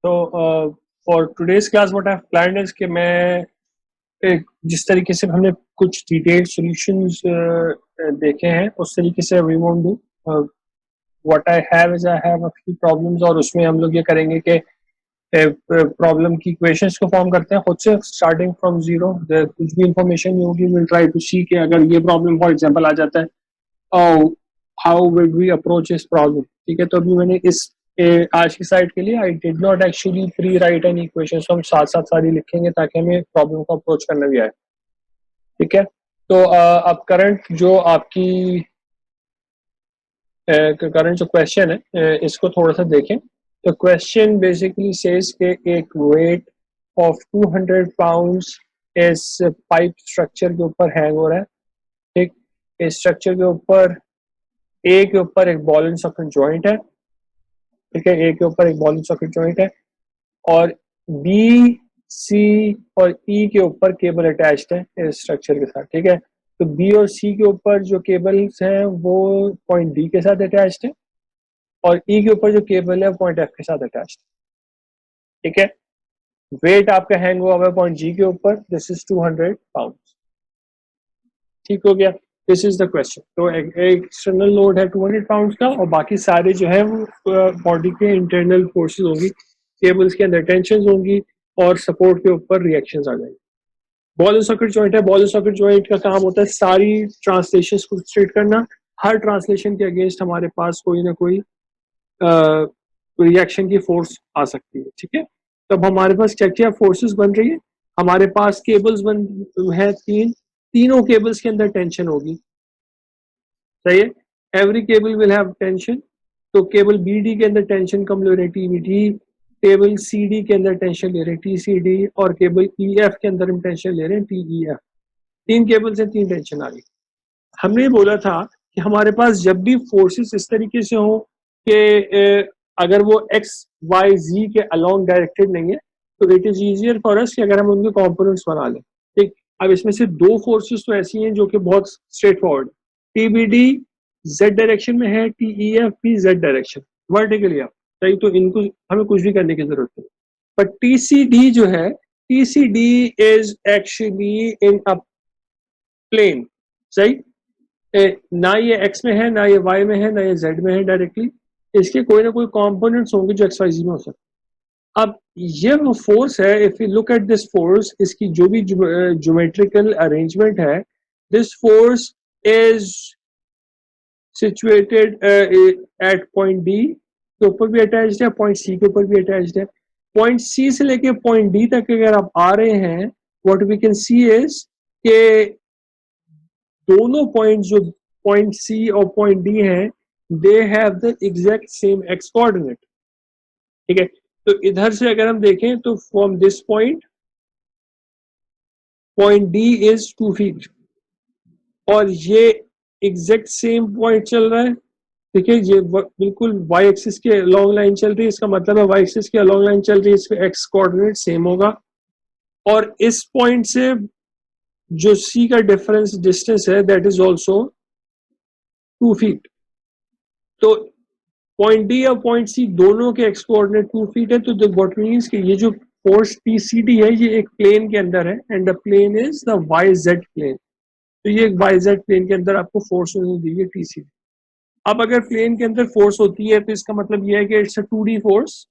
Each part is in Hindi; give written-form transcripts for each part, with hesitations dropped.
तो for today's class what I have planned is कि मैं जिस तरीके से हमने कुछ डिटेल्ड सॉल्यूशंस देखे हैं उस तरीके से we won't do what I have a few problems और उसमें हम लोग ये करेंगे कि प्रॉब्लम की इक्वेशंस को फॉर्म करते हैं खुद से स्टार्टिंग फ्रॉम जीरो। कुछ भी इंफॉर्मेशन होगी विल ट्राई टू सी कि अगर ये प्रॉब्लम फॉर एग्जांपल आ जाता है हाउ विल वी अप्रोच इस प्रॉब्लम। ठीक है, तो अभी मैंने इस आज की साइड के लिए I did not actually pre right an equation, हम साथ साथ सारी लिखेंगे ताकि हमें प्रॉब्लम को अप्रोच करना भी आए। ठीक है, तो अब करंट जो आपकी करंट जो क्वेश्चन है इसको थोड़ा सा देखें। तो क्वेश्चन बेसिकली सेज के एक वेट ऑफ 200 पाउंड्स इस पाइप स्ट्रक्चर के ऊपर हैंग हो रहा है। ठीक, इस स्ट्रक्चर के ऊपर ए के ऊपर एक बॉल एंड सॉकेट जॉइंट है। ठीक है, ए के ऊपर एक बॉल एंड सॉकेट जॉइंट है और बी सी और ई के ऊपर केबल अटैच्ड है इस स्ट्रक्चर के साथ। ठीक है, तो बी और सी के ऊपर जो केबल्स हैं वो पॉइंट डी के साथ अटैच्ड है और ई के ऊपर जो केबल है पॉइंट एफ के साथ अटैच्ड। ठीक है, वेट आपका हैंग हुआ है पॉइंट जी के ऊपर, दिस इज 200 पाउंड। ठीक हो गया, दिस इज द क्वेश्चन। तो एक्सटर्नल लोड है 200 पाउंड का और बाकी सारे जो है वो बॉडी के इंटरनल फोर्सेस होंगी, केबल्स के अंदर टेंशन होंगी और सपोर्ट के ऊपर रिएक्शंस आ जाएंगे। बॉल एंड सॉकेट जॉइंट है, बॉल एंड सॉकेट जॉइंट का काम होता है सारी ट्रांसलेशंस को स्ट्रेट करना। हर ट्रांसलेशन के अगेंस्ट हमारे पास कोई ना कोई रिएक्शन की फोर्स आ सकती है। ठीक है, तब हमारे पास क्या क्या फोर्सेस बन रही है, हमारे पास केबल्स बन है तीनों केबल्स के अंदर टेंशन होगी। सही है, every cable will have tension. तो केबल बी डी के अंदर टेंशन कम ले रहे T B D, cable C D के अंदर टेंशन ले रहे टी सी डी और केबल ई एफ के अंदर हम टेंशन ले रहे हैं टी ई एफ। तीन केबल से तीन टेंशन आ रही। हमने बोला था कि हमारे पास जब भी फोर्सेस इस तरीके से हो कि अगर वो एक्स वाई जी के अलोंग डायरेक्टेड नहीं है तो it is easier for us कि अगर हम उनके कंपोनेंट्स बना लें। ठीक, अब इसमें से दो फोर्सेस तो ऐसी हैं जो कि बहुत straight forward, TBD Z direction में है, टीईएफ भी जेड डायरेक्शन वर्टिकली आप सही, तो इनको हमें कुछ भी करने की जरूरत नहीं। बट टीसीडी जो है, TCD is actually in a plane. सही, ना ये एक्स में है, ना ये वाई में है, ना ये जेड में है डायरेक्टली, इसके कोई ना कोई कंपोनेंट्स होंगे जो एक्स वाई जी में हो सकते। अब ये वो फोर्स है, if you look at this force, इसकी जो भी ज्योमेट्रिकल अरेंजमेंट है, this force is situated at point D के ऊपर भी अटैच्ड है, पॉइंट सी के ऊपर भी अटैच्ड है। पॉइंट सी से लेके पॉइंट डी तक अगर आप आ रहे हैं, what we can see is के दोनों पॉइंट जो पॉइंट सी और पॉइंट डी हैं, they have the exact same x coordinate. ठीक है, तो इधर से अगर हम देखें तो from this point, point D is 2 feet और ये एग्जैक्ट सेम पॉइंट चल रहा है। ठीक है, ये बिल्कुल वाई एक्सिस के अलॉन्ग लाइन चल रही है, इसका मतलब है वाई एक्सिस के अलॉन्ग लाइन चल रही है, इसका एक्स कोऑर्डिनेट सेम होगा। और इस पॉइंट से जो सी का डिफरेंस डिस्टेंस है दैट इज ऑल्सो 2 फीट। तो पॉइंट डी और पॉइंट सी दोनों के एक्स कोऑर्डिनेट 2 फीट है। तो व्हाट मींस कि ये जो फोर्स टीसीडी है ये एक प्लेन के अंदर है and the plane is the Y Z plane. तो ये वाई जेड प्लेन के अंदर आपको फोर्स दी है टीसीडी। अब अगर प्लेन के अंदर फोर्स होती है तो इसका मतलब ये है कि it's a 2D force,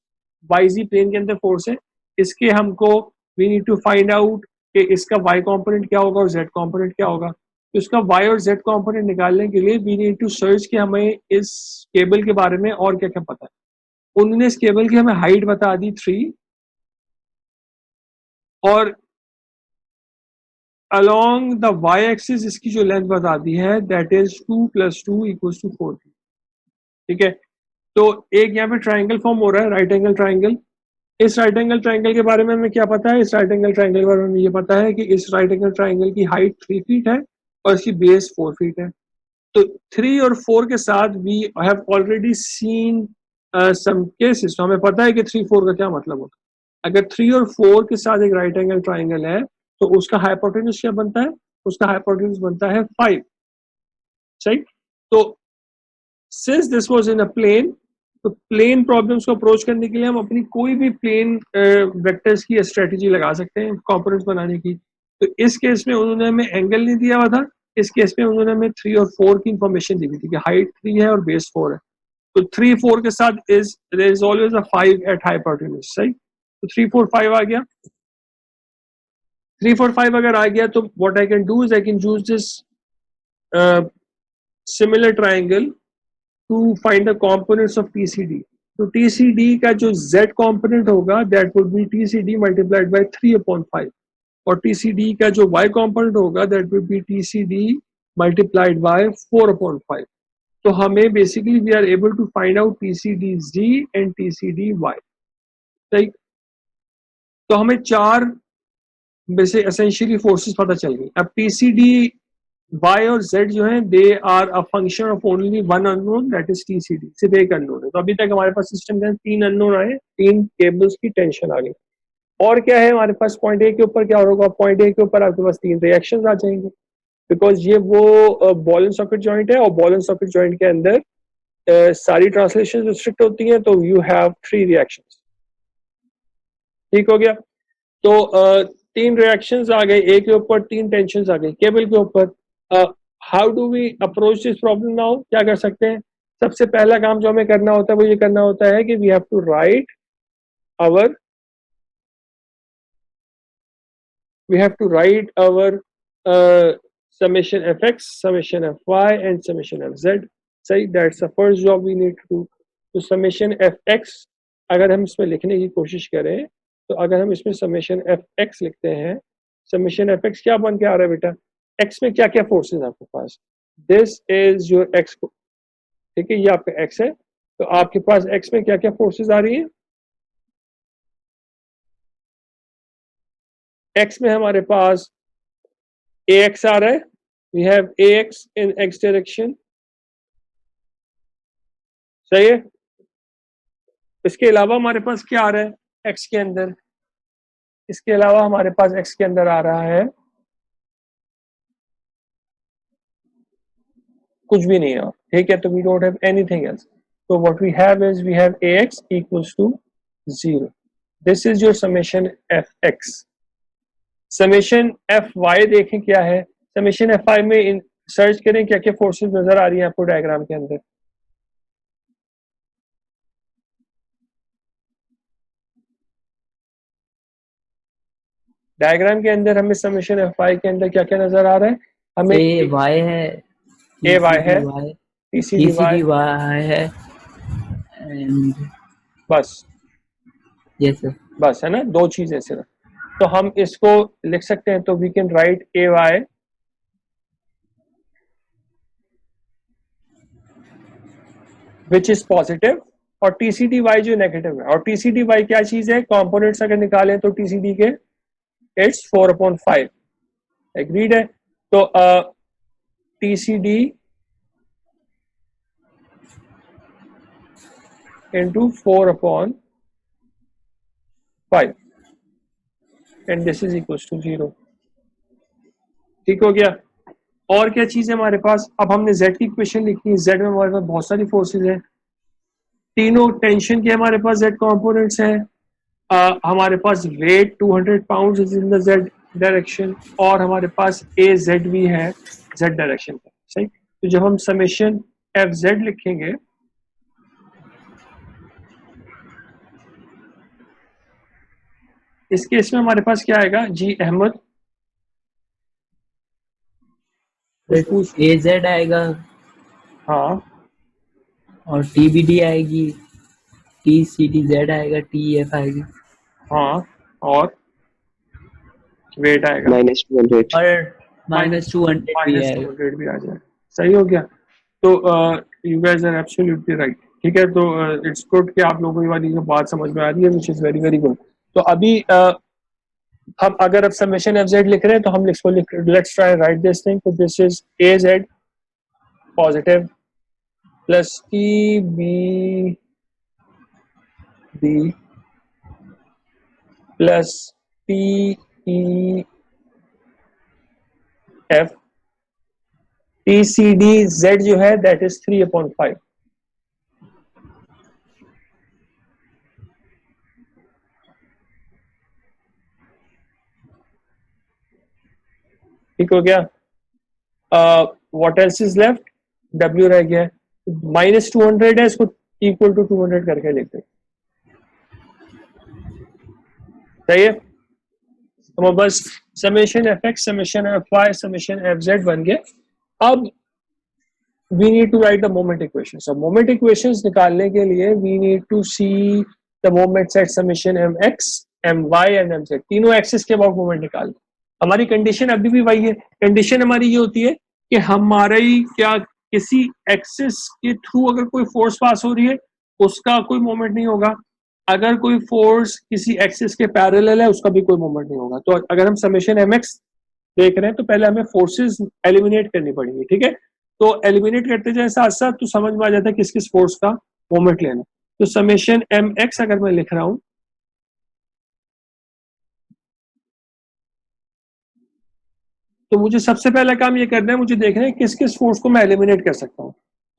Y Z plane के अंदर फोर्स है। इसके हमको we need to find out कि इसका वाई कंपोनेंट क्या होगा और जेड कंपोनेंट क्या होगा। तो इसका वाई और जेड कंपोनेंट निकालने के लिए वी नीड टू सर्च कि हमें इस केबल के बारे में और क्या क्या पता है। उन्होंने इस केबल की हमें हाइट बता दी 3 और अलोंग द वाई एक्सिस इसकी जो लेंथ बता दी है दैट इज 2 + 2 = 4। ठीक है, तो एक यहाँ पे ट्राइंगल फॉर्म हो रहा है, राइट एंगल ट्राइंगल। इस राइट एंगल ट्राइंगल के बारे में हमें क्या पता है, इस राइट एंगल ट्राइंगल के बारे में ये पता है कि इस राइट एंगल ट्राइंगल की हाइट 3 फीट है और इसकी बेस 4 फीट है। तो 3 और 4 के साथ we have already seen some cases, तो हमें पता है कि 3 4 का क्या मतलब होता है। अगर 3 और 4 के साथ एक राइट एंगल ट्राइंगल है तो उसका हाइपोटेन्यूज क्या बनता है, उसका हाइपोटेन्यूज बनता है 5। सही, तो since this was in a plane तो प्लेन प्रॉब्लम्स को अप्रोच करने के लिए हम अपनी कोई भी प्लेन वेक्टर्स की स्ट्रेटेजी लगा सकते हैं कंपोनेंट्स बनाने की। तो इस केस में उन्होंने हमें एंगल नहीं दिया हुआ था, इस केस में उन्होंने हमें 3 और 4 की इंफॉर्मेशन दी हुई थी कि हाइट 3 है और बेस 4 है। तो 3 4 के साथ there is always a 5 at hypotenuse, सही। तो 3 4 5 आ गया। 3 4 5 अगर आ गया तो what I can do is I can use this similar triangle to find the components of TCD। तो TCD का जो Z कंपोनेंट होगा that would be TCD multiplied by 3/5 और TCD का जो Y कंपोनेंट होगा that would be TCD multiplied by 4/5। तो हमें basically we are able to find out TCD-Z and TCD-Y, right. तो हमें चार वैसे एसेंशियली फोर्सेस पता चल गई। अब TCD-Y और Z जो है they are a function of only one unknown that is TCD, सिर्फ एक अननोन है। तो अभी तक हमारे पास सिस्टम में 3 अननोन आए, 3 केबल्स की टेंशन आ गई। और क्या है हमारे पास, पॉइंट ए के ऊपर क्या होगा, पॉइंट ए के ऊपर आपके पास 3 रिएक्शंस आ जाएंगे बिकॉज ये वो बॉल एंड सॉकेट जॉइंट है और बॉल एंड सॉकेट जॉइंट के अंदर सारी ट्रांसलेशन रिस्ट्रिक्ट होती हैं, तो यू हैव 3 रिएक्शंस। ठीक हो गया। तो 3 रिएक्शंस आ गए, ए के ऊपर 3 टेंशंस आ गई केबल के ऊपर। How do we approach this problem now, क्या कर सकते हैं। सबसे पहला काम जो हमें करना होता है वो ये करना होता है कि we have to write our summation fx, summation fy and summation fz, सही। That's the first job we need to do. तो समेशन fx अगर हम इसमें लिखने की कोशिश करें तो अगर हम इसमें समेशन fx लिखते हैं, समेशन fx क्या बन के आ रहा है बेटा, x में क्या क्या फोर्सेस आपके पास, दिस इज योर x, ठीक है, ये आपका x है। तो आपके पास x में क्या क्या फोर्सेस आ रही है, x में हमारे पास ax आ रहा है, we have ax in x direction, सही है। इसके अलावा हमारे पास क्या आ रहा है x के अंदर, इसके अलावा हमारे पास x के अंदर आ रहा है कुछ भी नहीं है, ठीक है। तो we don't have anything else. तो what we have is we have ax equals to 0। This is your summation fx। Summation fy देखें क्या है, समेशन fy में सर्च करें क्या क्या फोर्सेस नजर आ रही है आपको डायग्राम के अंदर। डायग्राम के अंदर हमें समेशन fy के अंदर क्या क्या नजर आ रहा है, हमें ए वाई है, ए वाई है, TCD TCD वाई है एंड बस, यस सर। बस है ना, 2 चीजें सिर्फ। तो हम इसको लिख सकते हैं, तो we can write A Y which is positive और TCD वाई जो नेगेटिव है। और TCD वाई क्या चीज है, कंपोनेंट्स अगर निकालें तो TCD के इट्स 4/5, एग्रीड है। तो TCD into 4/5 and this is equal to 0। ठीक हो गया। और क्या चीज है हमारे पास, अब हमने Z की इक्वेशन लिखनी है। Z में हमारे पास बहुत सारी फोर्सेज हैं, तीनों टेंशन के हमारे पास Z कंपोनेंट्स हैं। हमारे पास weight 200 pound is in the Z direction और हमारे पास AZ भी है Z डायरेक्शन का, सही। तो जब हम समेशन FZ लिखेंगे इस केस में हमारे पास क्या आएगा, जी अहमद AZ आएगा हाँ और TBD आएगी, TCDZ आएगा, TF आएगी हाँ और वेट आएगा -200 और -200 भी आएगा। -200 भी आ जाएगा, सही हो गया। तो you guys are absolutely right, ठीक है। तो इट्स गुड कि आप लोगों की वाली बात समझ में आ रही है, which is very very good. तो अभी हम अगर अब समेशन FZ लिख रहे हैं तो हम इसको लिख, let's try write this thing. तो this is AZ positive plus TBD plus TEF, TCDZ जो है दैट इज 3/5, ठीक हो गया। What else is left, W रह गया है, -200 है, इसको इक्वल टू 200 करके लिख दे, सही है। तो बस summation F X, summation F Y, summation F Z बन गए। अब we need to write the moment equations. So moment equations निकालने के लिए we need to see the moments at summation mx, my and mz, तीनों एक्सिस के अबाउट मोमेंट निकाल। हमारी कंडीशन अभी भी वही है, कंडीशन हमारी ये होती है कि हमारी क्या किसी एक्सिस के थ्रू अगर कोई फोर्स पास हो रही है उसका कोई मोमेंट नहीं होगा, अगर कोई फोर्स किसी एक्सिस के पैरेलल है उसका भी कोई मोमेंट नहीं होगा। तो अगर हम समेशन mx देख रहे हैं तो पहले हमें फोर्सेस एलिमिनेट करनी पड़ेंगी, ठीक है। तो एलिमिनेट करते जाए साथ साथ तो समझ में आ जाता है किस किस फोर्स का मोमेंट लेना। तो समेशन एम एक्स अगर मैं लिख रहा हूं तो मुझे सबसे पहला काम ये करना है, मुझे देखना है किस किस फोर्स को मैं एलिमिनेट कर सकता हूं।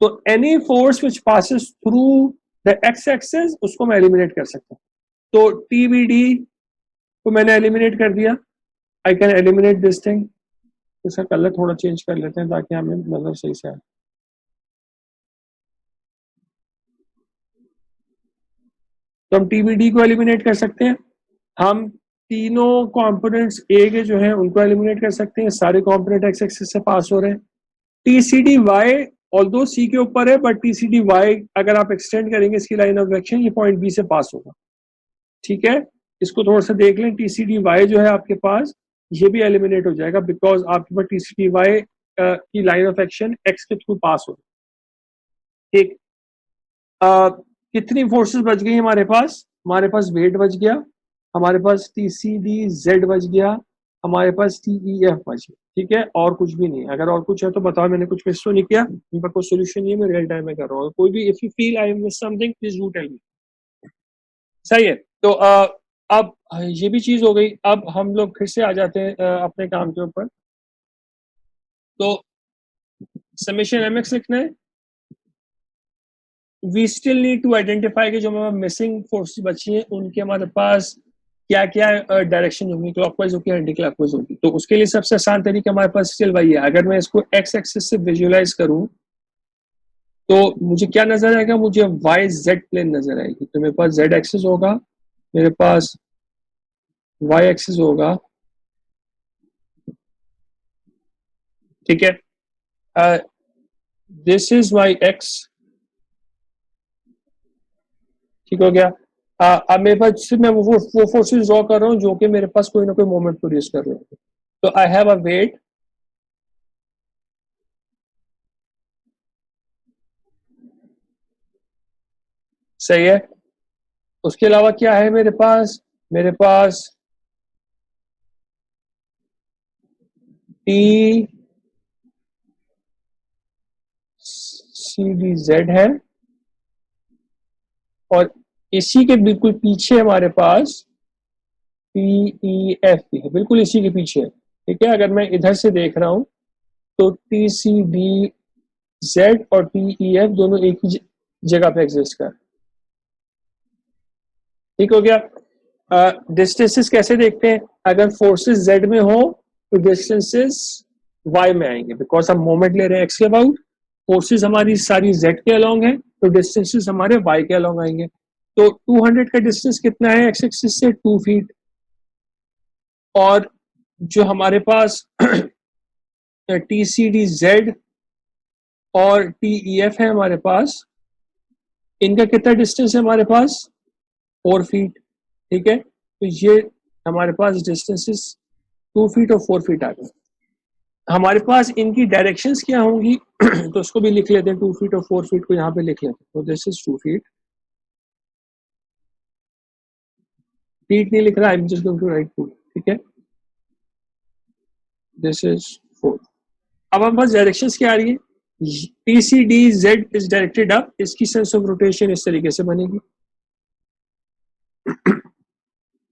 तो any force which passes through the X axis उसको मैं एलिमिनेट कर सकता हूं। तो टीबीडी को मैंने एलिमिनेट कर दिया, I can eliminate this thing. इसका कलर थोड़ा चेंज कर लेते हैं ताकि हमें नजर सही से आए। तो हम टीबीडी को एलिमिनेट कर सकते हैं, हम तीनों कंपोनेंट्स ए के जो हैं उनको एलिमिनेट कर सकते हैं, सारे कंपोनेंट एक्स एक्सिस से पास हो रहे हैं। टीसीडी वाई ऑल्दो सी के ऊपर है बट टीसीडी वाई अगर आप एक्सटेंड करेंगे इसकी लाइन ऑफ डायरेक्शन ये पॉइंट बी से पास होगा, ठीक है। इसको थोड़ा सा देख लें, टीसीडी वाई जो है आपके पास ये भी एलिमिनेट हो जाएगा बिकॉज आपके पास टीसीडी वाई की लाइन ऑफ एक्शन एक्स के थ्रू पास हो, ठीक। कितनी फोर्सेस बच गई हमारे पास वेट बच गया, हमारे पास टीसीडी जेड बच गया, हमारे पास टीईएफ बच गया, ठीक है। और कुछ भी नहीं, अगर और कुछ है तो बताओ, मैंने कुछ मिस तो नहीं किया, इन पर कोई सोल्यूशन नहीं है, मैं रियल टाइम में कर रहा हूँ। कोई भी if you feel I miss something please do tell me, सही है। तो अब ये भी चीज हो गई, अब हम लोग फिर से आ जाते हैं अपने काम के ऊपर। तो समेशन एमएक्स लिखना है, we still need to identify कि जो हमारे मिसिंग फोर्सेस बची हैं उनके हमारे पास क्या क्या डायरेक्शन होगी, क्लॉकवाइज होगी, एंटी क्लॉकवाइज होगी। तो उसके लिए सबसे आसान तरीका हमारे पास स्टिल वही है। अगर मैं इसको एक्स एक्सिस से विजुअलाइज करूं तो मुझे क्या नजर आएगा, मुझे वाई जेड प्लेन नजर आएगी। तो मेरे पास जेड एक्सिस होगा, मेरे पास वाई एक्सिस होगा, ठीक है। दिस इज वाई एक्स, ठीक हो गया। अब मेरे पास सिर्फ मैं वो फोर्सेस ड्रॉ कर रहा हूँ जो कि मेरे पास कोई ना कोई मोमेंट प्रोड्यूस कर रहे हैं। तो आई हैव अ वेट, सही है। उसके अलावा क्या है मेरे पास टी सी डी जेड है और इसी के बिल्कुल पीछे हमारे पास टीईएफ भी है, बिल्कुल इसी के पीछे, ठीक है। अगर मैं इधर से देख रहा हूं तो टी सी डी जेड और टीईएफ दोनों एक ही जगह पे एग्जिस्ट कर, ठीक हो गया। डिस्टेंसेस कैसे देखते हैं, अगर फोर्सेस जेड में हो तो डिस्टेंसेस वाई में आएंगे बिकॉज हम मोमेंट ले रहे हैं एक्स के अबाउट, फोर्सेस हमारी सारी जेड के अलोंग है तो डिस्टेंसेस हमारे वाई के अलोंग आएंगे। तो 200 का डिस्टेंस कितना है एक्स एक्सिस से, 2 फीट। और जो हमारे पास टी सी डी जेड और टीईएफ है हमारे पास, इनका कितना डिस्टेंस है हमारे पास, 4 फीट, ठीक है। तो ये हमारे पास डिस्टेंसेस 2 फीट और 4 फीट आ गए। हमारे पास इनकी डायरेक्शंस क्या होंगी तो उसको भी लिख लेते हैं, 2 फीट और 4 फीट को यहाँ पे लिख लेते हैं। तो दिस इज 2 फीट, फीट नहीं लिख रहा, I am just going to write foot, ठीक है। This is 4। अब हमारे पास डायरेक्शंस क्या आ रही है, T C D Z is directed up, इसकी सेंस ऑफ रोटेशन इस तरीके से बनेगी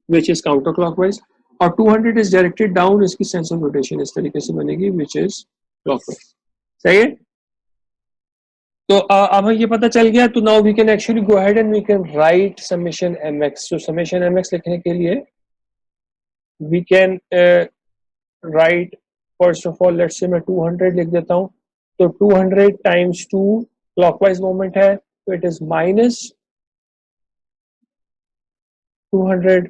which is counterclockwise, और 200 is directed down, इसकी sense of rotation इस तरीके से बनेगी which is clockwise, सही है। तो अब हमें ये पता चल गया, तो now we can actually go ahead and we can write summation mx। so summation mx लिखने के लिए we can write first of all let's say मैं 200 लिख देता हूँ, तो 200 टाइम्स 2 क्लॉकवाइज मोमेंट है, तो it is minus 200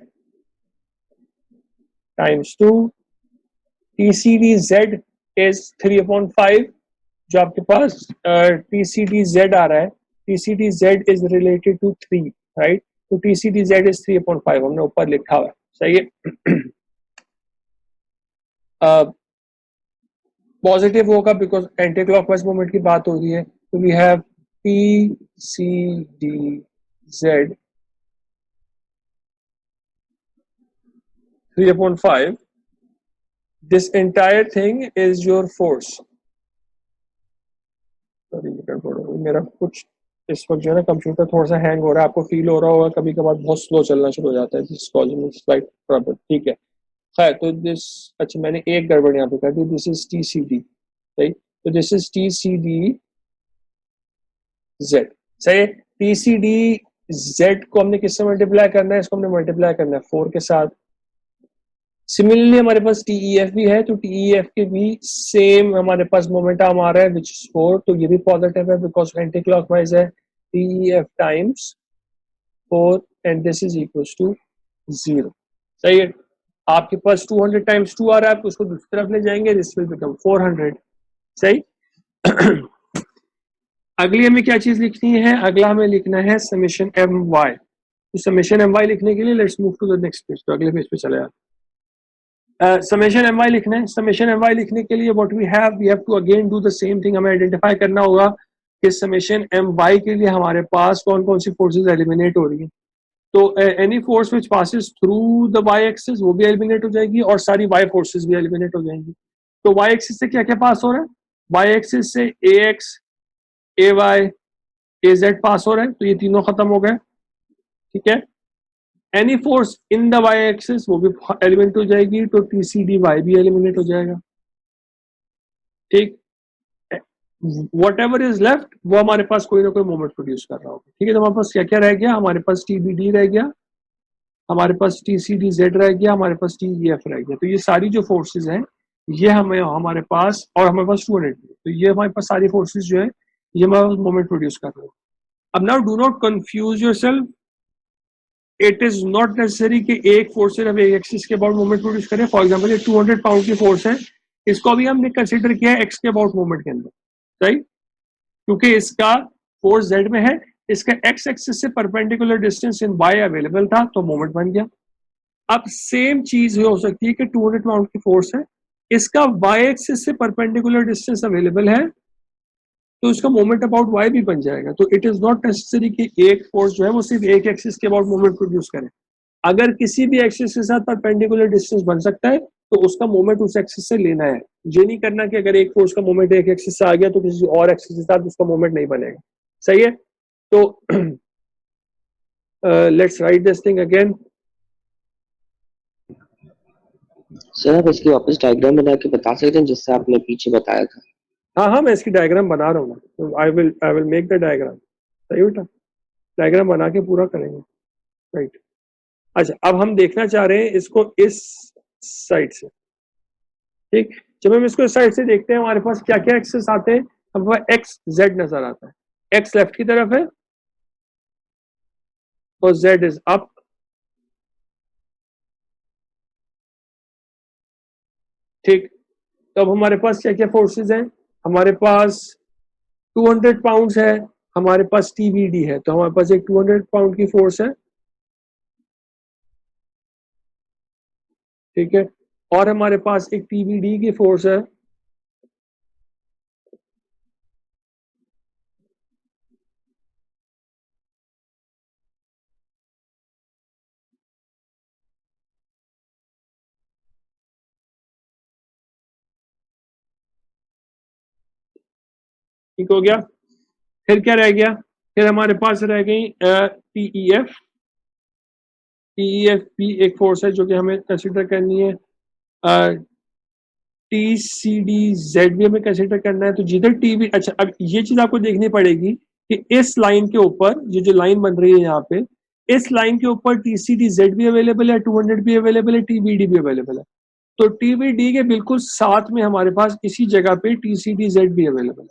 times 2, TCD Z is 3/5, जो आपके पास TCD Z आ रहा है, TCD Z is related to 3, right, तो TCD Z is 3/5 हमने ऊपर लिखा हुआ है, सही है। पॉजिटिव होगा बिकॉज एंटी क्लॉकवाइज मोमेंट की बात हो रही है, तो we have TCD Z 3/5, this entire thing is your force। मेरा कुछ इस वक्त जो है ना कंप्यूटर थोड़ा सा हैंग हो रहा है, आपको फील हो रहा होगा कभी कभार बहुत स्लो चलना शुरू हो जाता है, दिस कॉजिंग स्लाइट प्रॉब्लम, ठीक है। खैर, तो दिस, अच्छा मैंने एक गड़बड़ यहाँ पे कर दी, दिस इज TCD, सही, तो दिस इज TCD Z, सही है। TCD Z को हमने किससे मल्टीप्लाई करना है, इसको हमने मल्टीप्लाई करना है 4 के साथ। सिमिलरली हमारे पास TEF भी है, तो TEF के भी सेम हमारे पास मोमेंटम आ रहा है विच इज 4, तो ये भी पॉजिटिव है बिकॉज एंटी क्लॉकवाइज है, TEF times 4 and this is equals to 0, सही है। आपके पास 200 टाइम्स 2 आ रहा है, आप उसको दूसरी तरफ ले जाएंगे, दिस विल बिकम 400, सही। अगली हमें क्या चीज लिखनी है, अगला हमें लिखना है समेशन MY, तो समेशन MY लिखने के लिए let's move to the next page, तो अगले पेज पे चले जाते। समेशन MY लिखना है, समेशन MY लिखने के लिए what we have to again do the same thing, हमें आइडेंटिफाई करना होगा कि समेशन MY के लिए हमारे पास कौन कौन सी फोर्सेज एलिमिनेट हो रही है। तो any force which passes through the y axis वो भी एलिमिनेट हो जाएगी और सारी y फोर्सेज भी एलिमिनेट हो जाएंगी। तो y एक्सिस से क्या क्या पास हो रहा है, y एक्सिस से AX AY AZ पास हो रहा है, तो ये तीनों खत्म हो गए, ठीक है। Any force in the y axis वो भी एलिमिनेट हो जाएगी, तो TCD Y भी एलिमिनेट हो जाएगा, ठीक। वट एवर इज लेफ्ट वो हमारे पास कोई ना कोई मोमेंट प्रोड्यूस कर रहा होगा, ठीक है। तो हमारे पास क्या क्या रह गया, हमारे पास TBD रह गया, हमारे पास TCD Z रह गया, हमारे पास TEF रह गया, तो ये सारी जो फोर्सेज हैं ये हमें हमारे पास, और हमारे पास 200, तो ये हमारे पास सारी फोर्सेज जो है ये हमारे मोमेंट प्रोड्यूस कर रहे हैं। अब now do not confuse yourself, it is not necessary कि एक फोर्स सिर्फ एक एक्सिस के अबाउट मोमेंट प्रोड्यूस करे। फॉर एग्जांपल ये 200 पाउंड की फोर्स है, इसको अभी हमने कंसीडर किया है एक्स के अबाउट मोमेंट के अंदर, सही, क्योंकि इसका फोर्स Z में है, इसका एक्स एक्सिस से perpendicular distance in Y available था, तो मोमेंट बन गया। अब सेम चीज हो सकती है कि 200 पाउंड की फोर्स है, इसका Y एक्सिस से परपेंडिकुलर डिस्टेंस अवेलेबल है, तो इसका मोमेंट अबाउट Y भी बन जाएगा। तो इट इज नॉट नेसेसरी कि एक फोर्स जो है वो सिर्फ एक एक्सिस के अबाउट मोमेंट प्रोड्यूस करे। अगर किसी भी एक्सिस के साथ परपेंडिकुलर डिस्टेंस बन सकता है तो उसका मोमेंट उस एक्सिस से लेना है। ये नहीं करना कि अगर एक फोर्स का मोमेंट एक एक्सिस से आ गया तो किसी और एक्सिस के साथ उसका मोमेंट नहीं बनेगा, सही है। तो let's write this thing again. Sir आप इसकी वापस डायग्राम बना के बता सकते हैं जिससे आपने पीछे बताया था? हाँ, मैं इसकी डायग्राम बना रहा हूँ, तो I will make the diagram, सही बेटा, डायग्राम बना के पूरा करेंगे, राइट। अच्छा, अब हम देखना चाह रहे हैं इसको इस साइड से, ठीक। जब हम इसको इस साइड से देखते हैं हमारे पास क्या क्या एक्सेस आते हैं, हमारे पास एक्स जेड नजर आता है, एक्स लेफ्ट की तरफ है और जेड इज अप, ठीक। तो अब हमारे पास क्या क्या फोर्सेस हैं, हमारे पास 200 पाउंड्स है, हमारे पास TBD है, तो हमारे पास एक 200 पाउंड की फोर्स है, ठीक है, और हमारे पास एक TBD की फोर्स है, ठीक हो गया। फिर क्या रह गया, फिर हमारे पास रह गई TEF, TEF भी एक फोर्स है जो कि हमें कंसिडर करनी है, TCDZ भी हमें कंसिडर करना है, तो जिधर TB, अच्छा अब ये चीज आपको देखनी पड़ेगी कि इस लाइन के ऊपर ये जो लाइन बन रही है यहाँ पे, इस लाइन के ऊपर TCDZ भी अवेलेबल है, 200 भी अवेलेबल है, TBD भी अवेलेबल है। तो TBD के बिल्कुल साथ में हमारे पास इसी जगह पे TCDZ भी अवेलेबल है।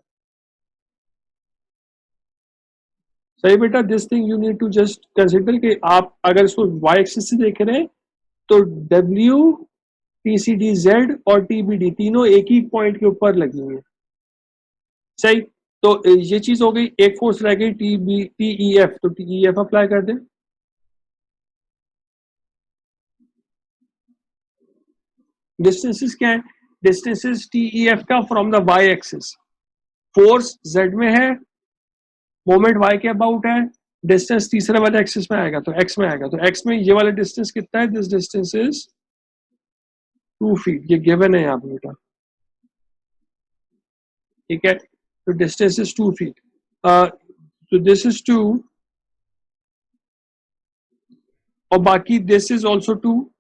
सही बेटा, this thing you need to just consider कि आप अगर इसको y एक्सिस से देख रहे हैं तो W, TCDZ और TBD तीनों एक ही पॉइंट के ऊपर लगी हुई है। सही, तो ये चीज हो गई। एक फोर्स रह गई TEF, तो TEF अप्लाई कर दें। डिस्टेंसेस क्या है? डिस्टेंसेस TEF का from the y axis, force z में है, मोमेंट y के अबाउट है, डिस्टेंस तीसरे वाले एक्सिस में आएगा तो x में आएगा। तो x में ये वाला डिस्टेंस कितना है? दिस डिस्टेंस इज 2 फीट, ये गिवन है यहाँ पे बेटा, ठीक है। तो डिस्टेंस इज 2 फीट, तो दिस इज 2 और बाकी दिस इज ऑल्सो 2,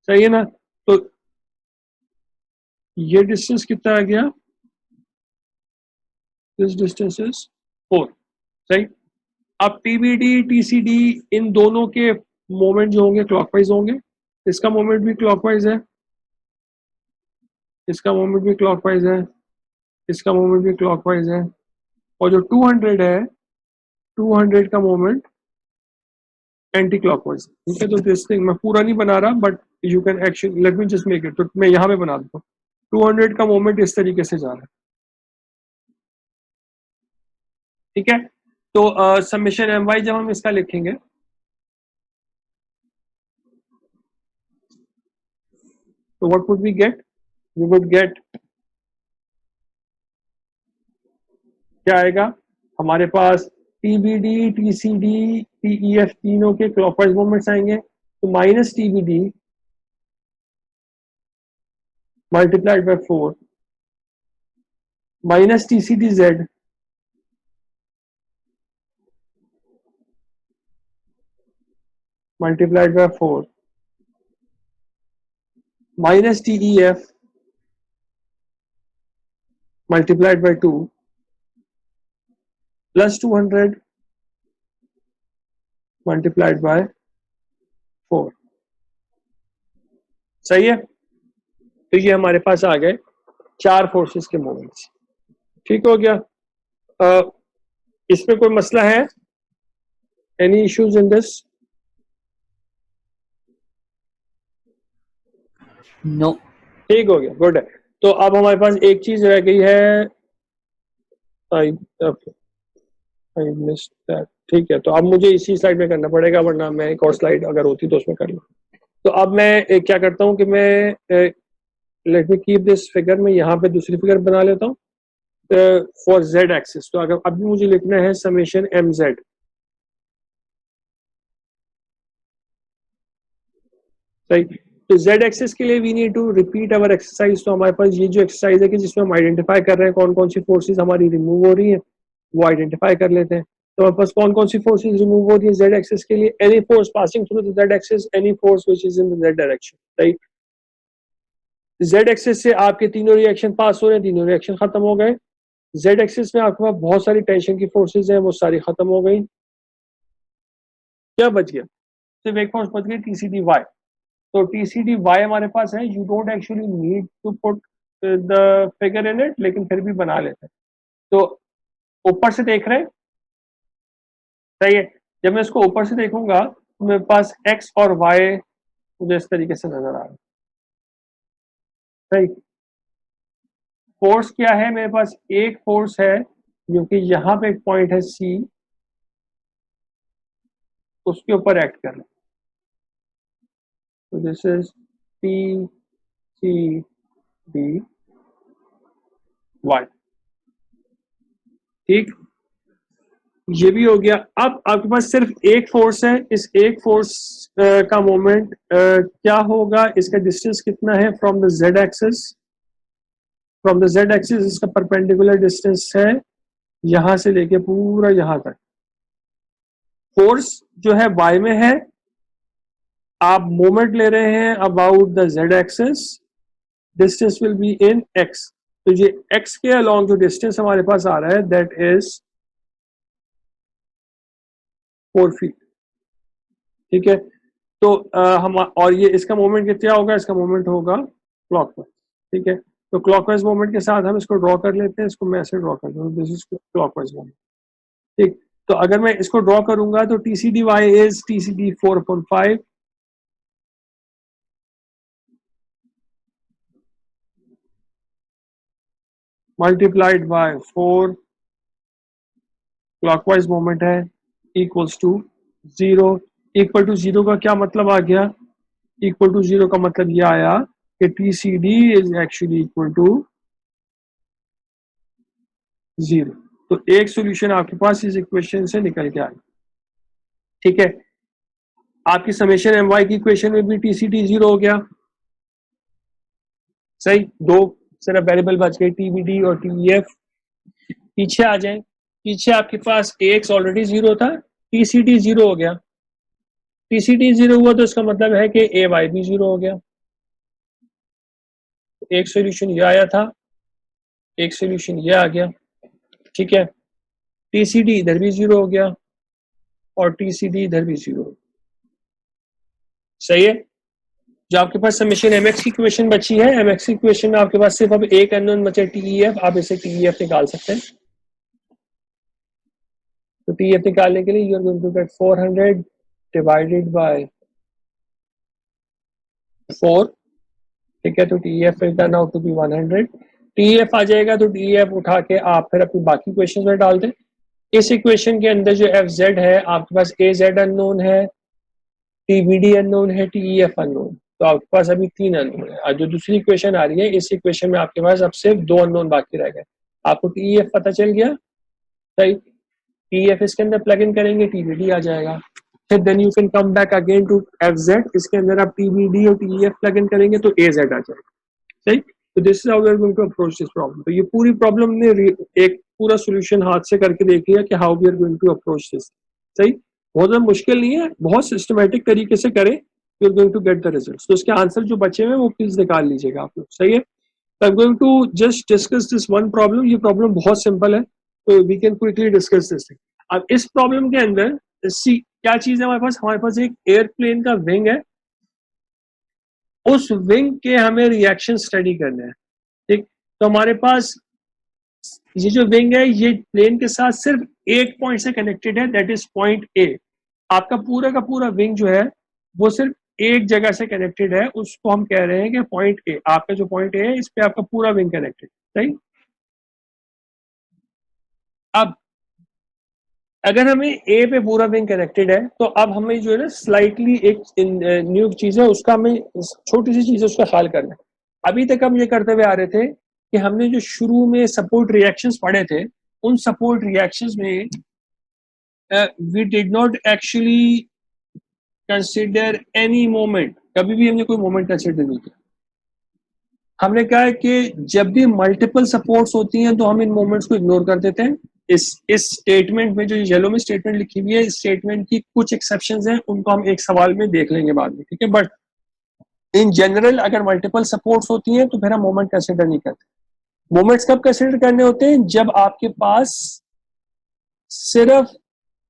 सही है ना। तो ये डिस्टेंस कितना आ गया? दिस डिस्टेंस इज 4, सही। अब TBD TCD इन दोनों के मोमेंट जो होंगे क्लॉकवाइज होंगे। इसका मोमेंट भी क्लॉकवाइज है, इसका मोमेंट भी क्लॉकवाइज है, इसका मोमेंट भी क्लॉकवाइज है, और जो 200 है 200 का मोमेंट एंटी क्लॉकवाइज, ठीक है। तो दिस थिंग मैं पूरा नहीं बना रहा, but you can actually let me just make it, तो मैं यहाँ पे बना देता हूँ। 200 का मोमेंट इस तरीके से जा रहा है, ठीक है। तो समेशन my जब हम इसका लिखेंगे तो what would we get? We would get, क्या आएगा हमारे पास? TBD TCD TEF तीनों के क्लॉकवाइज मोमेंट्स आएंगे, तो minus TBD multiplied by 4 minus TCDZ multiplied by 4 minus TEF multiplied by 2 plus 200 multiplied by 4, सही है। तो ये हमारे पास आ गए 4 फोर्सेस के मोमेंट्स, ठीक हो गया। इसमें कोई मसला है? Any issues in this? No. ठीक हो गया, गुड है। तो अब हमारे पास एक चीज रह गई है, आई मिस्ड दैट, ठीक है। तो अब मुझे इसी स्लाइड में करना पड़ेगा, वरना मैं एक और स्लाइड अगर होती तो उसमें कर लूँ। तो अब मैं क्या करता हूँ कि मैं let me keep this figure, मैं यहाँ पे दूसरी फिगर बना लेता हूँ फॉर z एक्सिस। तो अगर अभी मुझे लिखना है समेशन mz, सही। तो z एक्सिस के लिए we need to repeat our exercise. तो हमारे पास ये जो एक्सरसाइज है कि जिसमें हम आइडेंटिफाई कर रहे हैं कौन कौन सी फोर्सेस हमारी रिमूव हो रही है, वो आइडेंटिफाई कर लेते हैं। तो हमारे पास कौन कौन सी फोर्सेस रिमूव हो रही है z एक्सिस के लिए? Any force passing through the z axis, any force which is in the z direction, सही। z एक्सिस से आपके तीनों रिएक्शन पास हो रहे हैं, तीनों रिएक्शन खत्म हो गए। z एक्सिस में आपके पास बहुत सारी टेंशन की फोर्सेस हैं, वो सारी खत्म हो गई। क्या बच गया? सिर्फ एक फोर्स बच गई, TCDY। तो TCDY हमारे पास है। You don't actually need to put the figure in it, लेकिन फिर भी बना लेते हैं। तो ऊपर से देख रहे हैं, सही है। जब मैं इसको ऊपर से देखूंगा तो मेरे पास x और y मुझे इस तरीके से नजर आ रहा है, सही। फोर्स क्या है? मेरे पास एक फोर्स है जो कि यहाँ पे एक पॉइंट है C, उसके ऊपर एक्ट कर रहा है। तो दिस इज TCDY, ठीक। ये भी हो गया। अब आपके पास सिर्फ एक फोर्स है, इस एक फोर्स का मोमेंट क्या होगा? इसका डिस्टेंस कितना है from the z axis? From the z axis इसका परपेंडिकुलर डिस्टेंस है यहां से लेके पूरा यहां तक। फोर्स जो है y में है, आप मोमेंट ले रहे हैं about the z axis, distance will be in x। तो ये x के अलोंग जो डिस्टेंस हमारे पास आ रहा है दैट इज 4 फीट, ठीक है। तो हम और ये इसका मोमेंट कितना होगा, इसका मोमेंट होगा क्लॉकवाइज, ठीक है। तो क्लॉकवाइज मोमेंट के साथ हम इसको ड्रॉ कर लेते हैं, इसको मैं ऐसे ड्रॉ करता हूँ, दिस इज क्लॉकवाइज मोमेंट, ठीक। तो अगर मैं इसको ड्रॉ करूंगा तो TCD y is TCD 4/5 multiplied by 4 clockwise moment है इक्वल्स टू 0। इक्वल टू 0 का क्या मतलब आ गया, इक्वल टू 0 का मतलब ये आया कि TCD is actually equal to 0। तो एक सॉल्यूशन आपके पास इस इक्वेशन से निकल के आया, ठीक है। आपकी समेशन my की इक्वेशन में भी TCD 0 हो गया, सही। दो सिर्फ वेरिएबल बच गए TBD और TEF। पीछे आ जाए, पीछे आपके पास AX ऑलरेडी 0 था, TCD 0 हो गया। TCD 0 हुआ तो इसका मतलब है कि AY भी 0 हो गया। एक सॉल्यूशन ये आया था, एक सॉल्यूशन ये आ गया, ठीक है। TCD इधर भी 0 हो गया और TCD इधर भी 0 हो गया, सही है। जो आपके पास समेशन MX की इक्वेशन बची है, MX की इक्वेशन में आपके पास सिर्फ अब एक अननोन बचे TEF, आप इसे TEF निकाल सकते हैं। तो TEF निकालने के लिए you are going to get 400 divided by 4, ठीक है। तो TEF will turn out to be 100। TEF आ जाएगा तो TEF उठा के आप फिर अपनी बाकी इक्वेशन में डाल दें। इस इक्वेशन के अंदर जो FZ है, आपके पास AZ अननोन है, TBD अननोन है, TEF अननोन, तो आपके पास अभी 3 अननोन है। और जो दूसरी इक्वेशन आ रही है, इस इक्वेशन में आपके पास अब सिर्फ 2 अननोन बाकी रह गए। आपको TEF पता चल गया, सही। TEF इसके अंदर प्लग इन करेंगे, TBD आ जाएगा। फिर then you can come back again to FZ, इसके अंदर आप TBD और TEF प्लग इन करेंगे तो AZ आ जाएगा, सही। तो this is how we are going to approach this problem. तो ये पूरी प्रॉब्लम ने एक पूरा सॉल्यूशन हाथ से करके देख लिया कि how we are going to approach this, सही। बहुत ज़्यादा मुश्किल नहीं है, बहुत सिस्टमेटिक तरीके से करें, you are going to get the results. तो इसके आंसर जो बचे हुए वो प्लीज निकाल लीजिएगा आप लोग, सही है। तो I am going to just discuss this one problem. ये प्रॉब्लम बहुत सिंपल है, तो we can quickly discuss this thing. अब इस प्रॉब्लम के अंदर सी क्या चीज है हमारे पास एक एयरप्लेन का विंग है, उस विंग के हमें रिएक्शन स्टडी करना है, ठीक। तो हमारे पास ये जो विंग है, ये प्लेन के साथ सिर्फ एक पॉइंट से कनेक्टेड है, दैट इज पॉइंट ए। आपका पूरा का पूरा विंग जो है वो सिर्फ एक जगह से कनेक्टेड है, उसको हम कह रहे हैं कि पॉइंट ए। आपका जो पॉइंट ए है, इस पे आपका पूरा विंग कनेक्टेड, सही। अब अगर हमें ए पे पूरा विंग कनेक्टेड है, तो अब हमें जो है ना स्लाइटली एक न्यू चीज है, उसका हमें छोटी सी चीज है उसका ख्याल करना है। अभी तक हम ये करते हुए आ रहे थे कि हमने जो शुरू में सपोर्ट रिएक्शंस पढ़े थे, उन सपोर्ट रिएक्शंस में we did not actually consider any moment. कभी भी हमने कोई मोमेंट कंसिडर नहीं किया। हमने कहा है कि जब भी मल्टीपल सपोर्ट्स होती हैं तो हम इन मोमेंट्स को इग्नोर कर देते हैं। इस स्टेटमेंट में जो येलो में स्टेटमेंट लिखी हुई है, इस स्टेटमेंट की कुछ एक्सेप्शंस हैं, उनको हम एक सवाल में देख लेंगे बाद में, ठीक है। बट इन जनरल अगर मल्टीपल सपोर्ट्स होती हैं तो फिर हम मोमेंट कंसिडर नहीं करते। मोमेंट्स कब कंसिडर करने होते हैं, जब आपके पास सिर्फ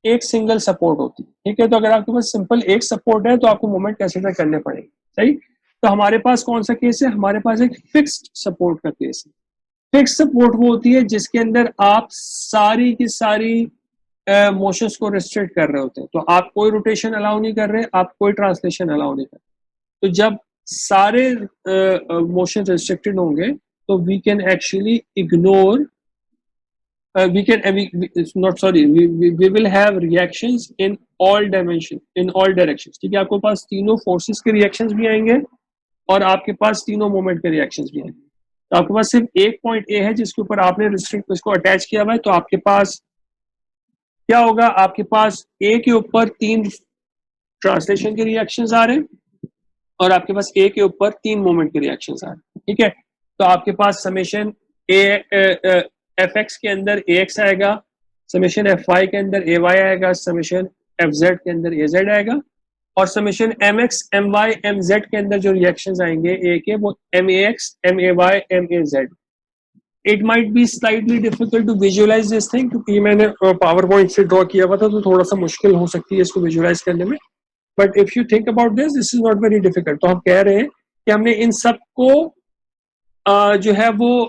एक सिंगल सपोर्ट होती है, ठीक है। तो अगर आपके पास सिंपल एक सपोर्ट है तो आपको मोमेंट कंसिडर करने पड़ेंगे, सही। तो हमारे पास कौन सा केस है, हमारे पास एक फिक्स्ड सपोर्ट का केस है। फिक्स सपोर्ट वो होती है जिसके अंदर आप सारी की सारी मोशंस को रिस्ट्रिक्ट कर रहे होते हैं। तो आप कोई रोटेशन अलाउ नहीं कर रहे, आप कोई ट्रांसलेशन अलाउ नहीं कर रहे। तो जब सारे मोशन रिस्ट्रिक्टेड होंगे तो we can actually ignore we will have reactions in all dimension, in all directions, ठीक है। आपके पास तीनों फोर्सेस के रिएक्शंस भी आएंगे और आपके पास तीनों मोमेंट के रिएक्शंस भी आएंगे। तो आपके पास सिर्फ एक पॉइंट ए है जिसके ऊपर आपने रिस्ट्रिक्ट इसको अटैच किया हुआ है। तो आपके पास क्या होगा, आपके पास ए के ऊपर 3 ट्रांसलेशन के रिएक्शंस आ रहे हैं और आपके पास ए के ऊपर 3 मोमेंट के रिएक्शंस आ रहे हैं, ठीक है। तो आपके पास समेशन ए fx के अंदर ax आएगा, समेशन fy के अंदर ay आएगा, समेशन fz के अंदर az आएगा, और समेशन mx my mz के अंदर जो रिएक्शंस आएंगे a के, वो max may maz। It might be slightly difficult to visualize this thing, क्योंकि मैंने पावर पॉइंट से ड्रॉ किया हुआ था, तो थोड़ा सा मुश्किल हो सकती है इसको विजुअलाइज करने में। But if you think about this is not very difficult. तो हम कह रहे हैं कि हमने इन सबको जो है वो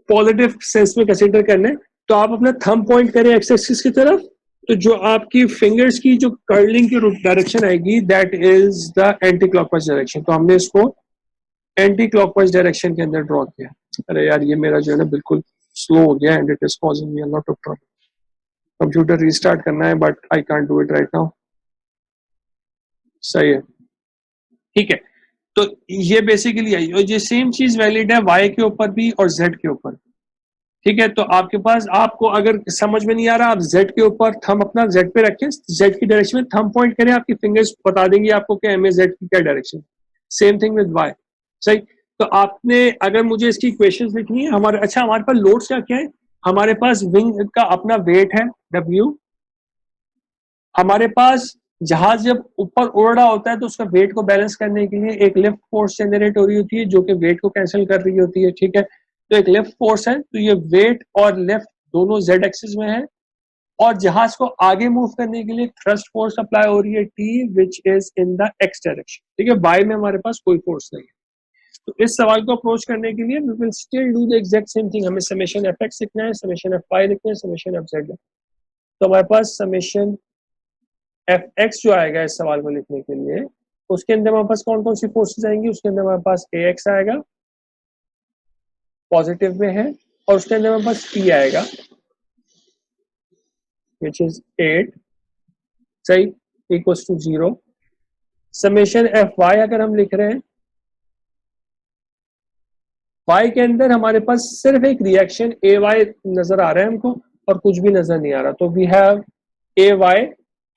पॉजिटिव सेंस में कंसिडर करना है। तो आप अपना थंब पॉइंट करें एक्स एक्सिस की तरफ, तो जो आपकी फिंगर्स की जो कर्लिंग की डायरेक्शन आएगी that is the anti clockwise direction. तो हमने इसको एंटी क्लॉकवाइज डायरेक्शन के अंदर ड्रॉ किया। अरे यार ये मेरा जो है ना बिल्कुल स्लो हो गया and it is causing me a lot of trouble. Computer restart करना है but I can't do it right now. सही है, ठीक है। तो ये बेसिकली है, और ये सेम चीज वैलिड है वाई के ऊपर भी और जेड के ऊपर, ठीक है। तो आपके पास, आपको अगर समझ में नहीं आ रहा, आप जेड के ऊपर थंब अपना जेड पे रखें, जेड की डायरेक्शन में थंब पॉइंट करें, आपकी फिंगर्स बता देंगे आपको कि एम ए जेड की क्या direction. Same thing with Y, सही। तो आपने अगर मुझे इसकी इक्वेशंस लिखनी है, हमारे अच्छा हमारे पास लोड्स क्या क्या है, हमारे पास विंग का अपना वेट है W, हमारे पास जहाज जब ऊपर उड़ रहा होता है तो उसका वेट को बैलेंस करने के लिए एक लिफ्ट फोर्स जनरेट हो रही होती है जो कि वेट को कैंसिल कर रही होती है, ठीक है। तो एक लिफ्ट फोर्स है, तो ये वेट और लिफ्ट दोनों जेड एक्सिस में है, और जहाज को आगे मूव करने के लिए थ्रस्ट फोर्स अप्लाई हो रही है T which is in the x direction, ठीक है। वाई में हमारे पास कोई फोर्स नहीं है। तो इस सवाल को अप्रोच करने के लिए we will still do the exact same thing. हमें समेशन एफ एक्स लिखना है, समेशन एफ वाई लिखना है, समेशन एफ जेड। तो हमारे पास समेशन एफ एक्स जो आएगा इस सवाल को लिखने के लिए, उसके अंदर हमारे पास कौन कौन सी फोर्सेस आएंगी, उसके अंदर हमारे पास ए एक्स आएगा, पॉजिटिव में है, और उसके अंदर हमारे पास P आएगा विच इज 8, सही, equals to 0। Summation F Y अगर हम लिख रहे हैं, वाई के अंदर हमारे पास सिर्फ एक रिएक्शन ए वाई नजर आ रहा है हमको, और कुछ भी नजर नहीं आ रहा। तो we have A Y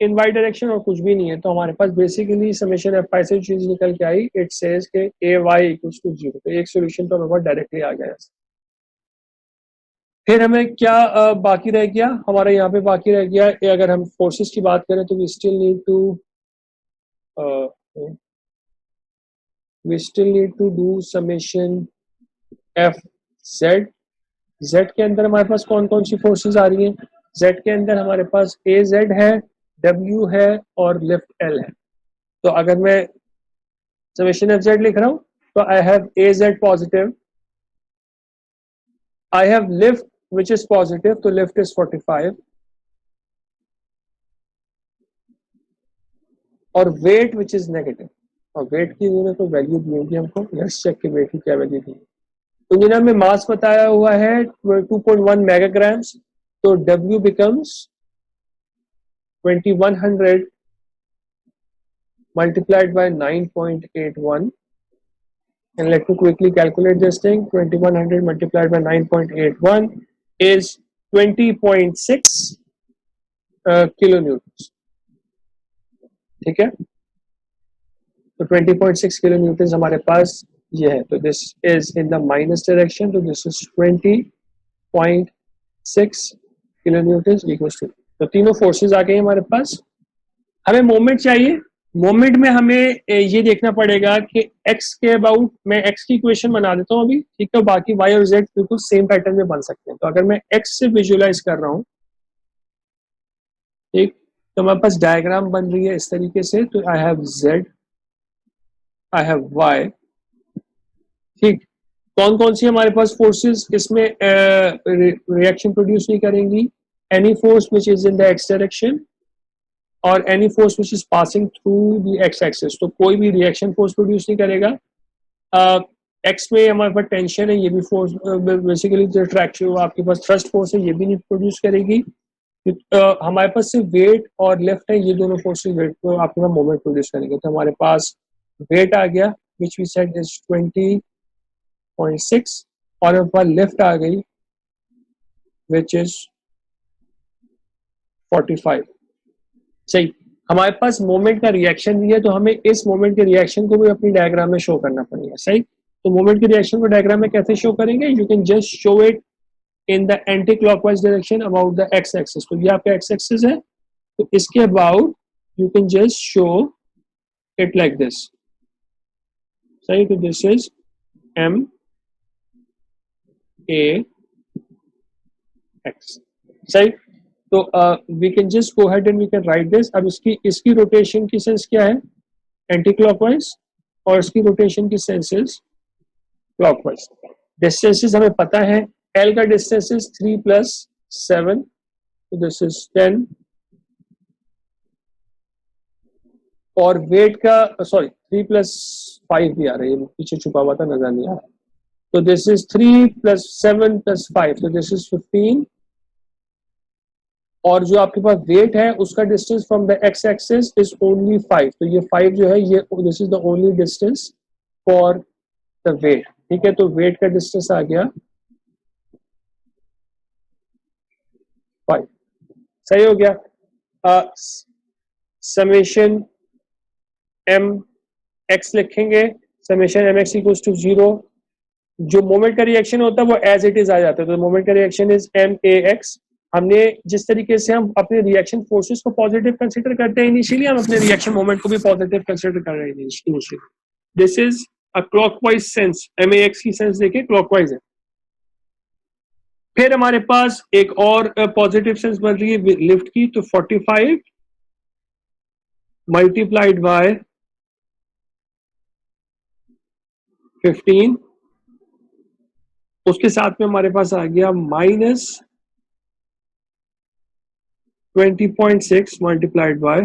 in Y direction और कुछ भी नहीं है। तो हमारे पास बेसिकली समेशन एफ वाई से चीज निकल के आई, इट सेज के ए वाई इक्वल्स टू 0। तो एक सोल्यूशन तो हमारे पास डायरेक्टली आ गया। फिर हमें क्या बाकी रह गया, हमारा यहाँ पे बाकी रह गया, अगर हम फोर्सेस की बात करें तो we still need to do summation F Z. Z के अंदर हमारे पास कौन कौन सी फोर्सेस आ रही हैं, जेड के अंदर हमारे पास ए जेड है, डब्ल्यू है, और लिफ्ट एल है। तो अगर मैं समेशन एफ जेड लिख रहा हूं तो I have a Z positive, I have lift which is positive, तो लिफ्ट इज 45, और वेट विच इज नेगेटिव। और वेट की उन्होंने कोई वैल्यू दी होगी हमको, लेट्स चेक कि वेट की क्या वैल्यू दी। इंजीनियर में मास बताया हुआ है 2.1 मेगाग्राम्स, तो W becomes 2100 multiplied by 9.81, and let me quickly calculate this thing. 2100 multiplied by 9.81 is 20.6 kilonewtons, ठीक है। तो 20.6 kilonewtons हमारे पास ये है। तो this is in the minus direction, तो this is 20.6 kilonewtons equals to, तो तीनों फोर्सेस आ गए हमारे पास। हमें मोमेंट चाहिए, मोमेंट में हमें ये देखना पड़ेगा कि x के अबाउट, मैं x की इक्वेशन बना देता हूँ अभी, ठीक है। बाकी y और z बिल्कुल सेम पैटर्न में बन सकते हैं। तो अगर मैं x से विजुअलाइज कर रहा हूँ, ठीक, तो हमारे पास डायग्राम बन रही है इस तरीके से। तो I have z, I have y, ठीक। कौन कौन सी हमारे पास फोर्सेस इसमें रिएक्शन प्रोड्यूस नहीं करेंगी, any force which is in the x direction और any force which is passing through the x axis. तो कोई भी रिएक्शन फोर्स प्रोड्यूस नहीं करेगा। एक्स में हमारे पास टेंशन है, ये भी फोर्स बेसिकली जो ट्रैक्शन, आपके पास थ्रस्ट फोर्स है, ये भी नहीं प्रोड्यूस करेगी। हमारे पास सिर्फ वेट और लिफ्ट है, ये दोनों फोर्सेस वेट को आपके पास मोमेंट प्रोड्यूस करेंगे। तो हमारे पास वेट आ गया विच वी सेड इज 20.6, और हमारे पास लिफ्ट आ गई विच इज 45, सही। हमारे पास मोमेंट का रिएक्शन भी है, तो हमें इस मोमेंट के रिएक्शन को भी अपनी डायग्राम में शो करना पड़ेगा, सही। तो मोमेंट के रिएक्शन को डायग्राम में कैसे शो करेंगे, you can just show it in the anti clockwise direction about the X axis. तो ये आपका एक्स एक्सिस है, तो इसके about you can just show it like this, सही। तो this is M A X, सही। तो we can just go ahead and we can write this. अब इसकी रोटेशन की सेंस क्या है? एंटी क्लॉकवाइज, और इसकी रोटेशन की सेंस इज क्लॉकवाइज. डिस्टेंसेस हमें पता है, एल का डिस्टेंस इज 3 + 7, तो दिस इज 10, और वेट का सॉरी 3 + 5 भी आ रहा है, ये पीछे छुपा हुआ था, नजर नहीं आ रहा. तो दिस इज 3 + 7 + 5, तो दिस इज 15, और जो आपके पास वेट है उसका distance from the X axis is only 5, तो ये 5 जो है ये this is the only distance for the weight. ठीक है, तो वेट का डिस्टेंस आ गया 5. सही हो गया. समेशन एम एक्स लिखेंगे, summation M X equals to 0. जो मोमेंट का रिएक्शन होता है वो एज इट इज आ जाता है, तो मोमेंट का reaction is M A X. हमने जिस तरीके से हम अपने रिएक्शन फोर्सेस को पॉजिटिव कंसीडर करते हैं इनिशियली, हम अपने रिएक्शन मोमेंट को भी पॉजिटिव कंसीडर कर रहे हैं initially. This is a clockwise sense, M A X की सेंस देखिए क्लॉकवाइज है. फिर हमारे पास एक और पॉजिटिव सेंस बन रही है लिफ्ट की, तो 45 मल्टीप्लाइड बाय 15, उसके साथ में हमारे पास आ गया -20.6 मल्टीप्लाइड बाय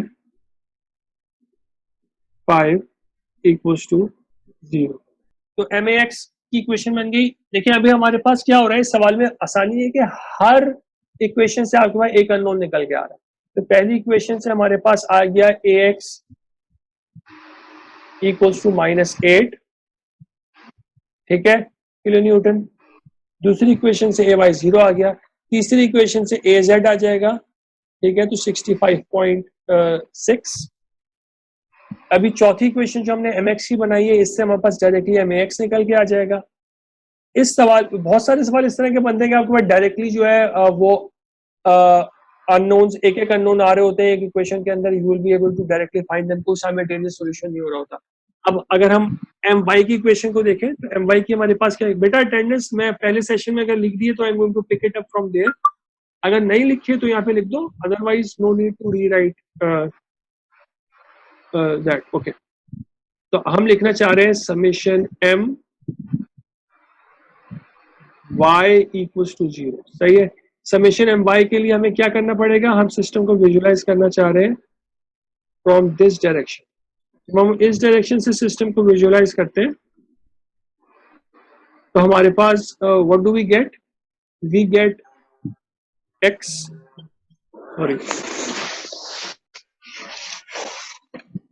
5 इक्वल्स टू 0. तो एम ए एक्स की इक्वेशन बन गई. देखिए अभी हमारे पास क्या हो रहा है इस सवाल में, आसानी है कि हर इक्वेशन से आपके पास एक अननोन निकल के आ रहा है. तो पहली इक्वेशन से हमारे पास आ गया ए एक्स इक्वल्स टू -8, ठीक है, किलो न्यूटन. दूसरी इक्वेशन से ए वाई 0 आ गया. तीसरी इक्वेशन से ए जेड आ जाएगा, ठीक है, तो 65.6. अभी चौथी इक्वेशन जो हमने एम एक्स की बनाई है, इससे हमारे पास डायरेक्टली एम एक्स निकल के आ जाएगा. इस सवाल, बहुत सारे सवाल इस तरह के बनते हैं कि आपके पास डायरेक्टली जो है वो अननोन्स, एक अननोन आ रहे होते हैं एक इक्वेशन के अंदर, you will be able to directly find them, कोई साइमल्टेनियस सॉल्यूशन नहीं हो रहा होता. अब अगर हम एम वाई की इक्वेशन को देखें, तो एम वाई की हमारे पास क्या है बेटा, अटेंडेंस मैं पहले सेशन में अगर लिख दिए तो I am going to pick it up from there. अगर नहीं लिखे तो यहाँ पे लिख दो, otherwise no need to rewrite that. Okay, तो हम लिखना चाह रहे हैं summation M Y equals to 0. सही है. समेशन एम वाई के लिए हमें क्या करना पड़ेगा, हम सिस्टम को विजुलाइज करना चाह रहे हैं फ्रॉम दिस डायरेक्शन. जब हम इस डायरेक्शन से सिस्टम को विजुलाइज करते हैं तो हमारे पास what do we get, we get X, sorry,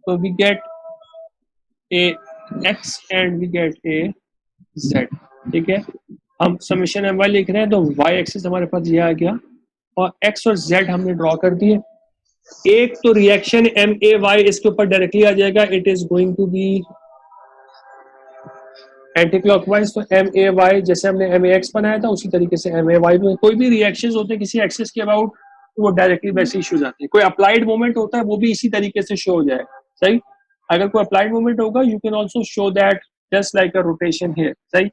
तो we get A X and we get A Z. ठीक है, हम समेशन एम वाई लिख रहे हैं, तो वाई एक्सिस हमारे पास ये आ गया और एक्स और जेड हमने ड्रॉ कर दिए. एक तो रिएक्शन एम ए वाई इसके ऊपर डायरेक्टली आ जाएगा, it is going to be anti clockwise. तो एम ए वाई जैसे हमने एम ए एक्स बनाया था उसी तरीके से एम ए वाई में कोई भी रिएक्शंस होते हैं किसी एक्सिस के अबाउट, तो वो डायरेक्टली वैसे ही शो जाते हैं. कोई अप्लाइड मोमेंट होता है वो भी इसी तरीके से शो हो जाएगा. सही, अगर कोई अप्लाइड मोमेंट होगा you can also show that just like a rotation here. सही.